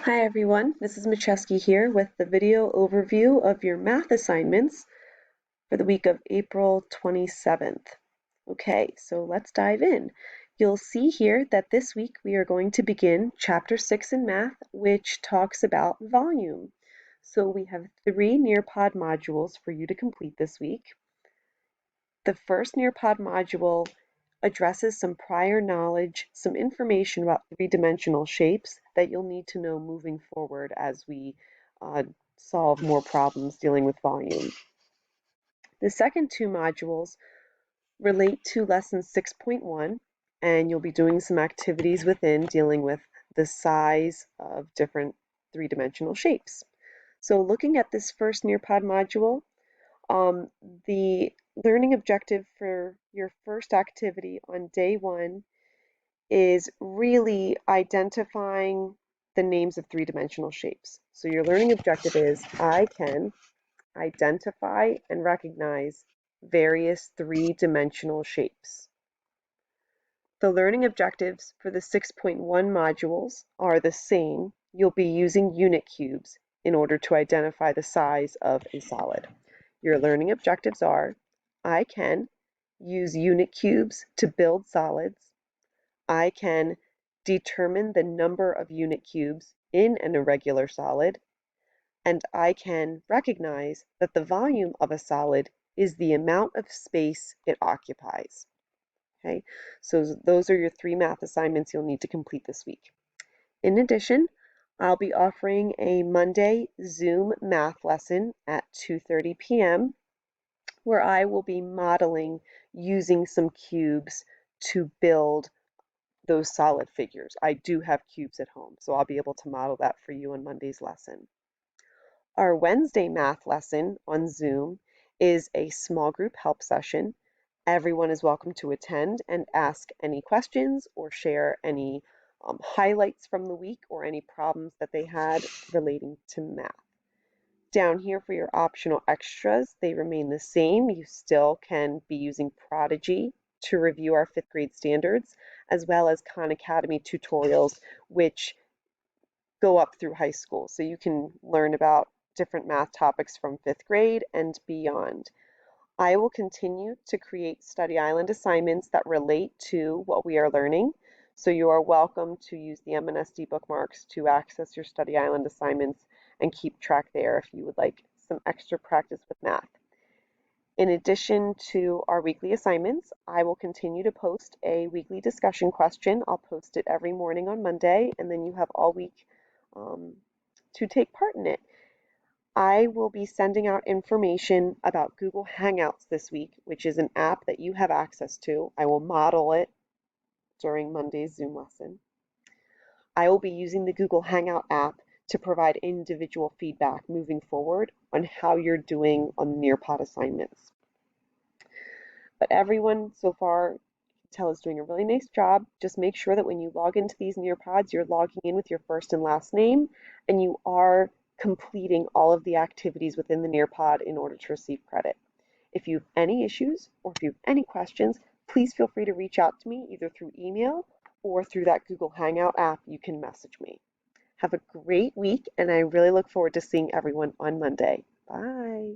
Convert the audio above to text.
Hi everyone, this is Macheski here with the video overview of your math assignments for the week of April 27th. Okay, so let's dive in. You'll see here that this week we are going to begin Chapter 6 in Math, which talks about volume. So we have 3 Nearpod modules for you to complete this week. The first Nearpod module addresses some prior knowledge, some information about three-dimensional shapes that you'll need to know moving forward as we solve more problems dealing with volume. The second 2 modules relate to lesson 6.1, and you'll be doing some activities within dealing with the size of different three-dimensional shapes. So looking at this first Nearpod module, the learning objective for your first activity on day 1 is really identifying the names of three-dimensional shapes. So your learning objective is I can identify and recognize various three-dimensional shapes. The learning objectives for the 6.1 modules are the same. You'll be using unit cubes in order to identify the size of a solid. Your learning objectives are I can use unit cubes to build solids. I can determine the number of unit cubes in an irregular solid, and I can recognize that the volume of a solid is the amount of space it occupies. Okay, so those are your 3 math assignments you'll need to complete this week. In addition, I'll be offering a Monday Zoom math lesson at 2:30 p.m. where I will be modeling using some cubes to build those solid figures. I do have cubes at home, so I'll be able to model that for you on Monday's lesson. Our Wednesday math lesson on Zoom is a small group help session. Everyone is welcome to attend and ask any questions or share any highlights from the week or any problems that they had relating to math. Down here for your optional extras, they remain the same. You still can be using Prodigy to review our 5th grade standards, as well as Khan Academy tutorials, which go up through high school. So you can learn about different math topics from 5th grade and beyond. I will continue to create Study Island assignments that relate to what we are learning. So you are welcome to use the MNSD bookmarks to access your Study Island assignments and keep track there if you would like some extra practice with math. In addition to our weekly assignments, I will continue to post a weekly discussion question. I'll post it every morning on Monday, and then you have all week to take part in it. I will be sending out information about Google Hangouts this week, which is an app that you have access to. I will model it during Monday's Zoom lesson. I will be using the Google Hangout app to provide individual feedback moving forward on how you're doing on the Nearpod assignments. But everyone so far tell is doing a really nice job. Just make sure that when you log into these Nearpods, you're logging in with your first and last name, and you are completing all of the activities within the Nearpod in order to receive credit. If you have any issues or if you have any questions, please feel free to reach out to me either through email or through that Google Hangout app. You can message me. Have a great week, and I really look forward to seeing everyone on Monday. Bye.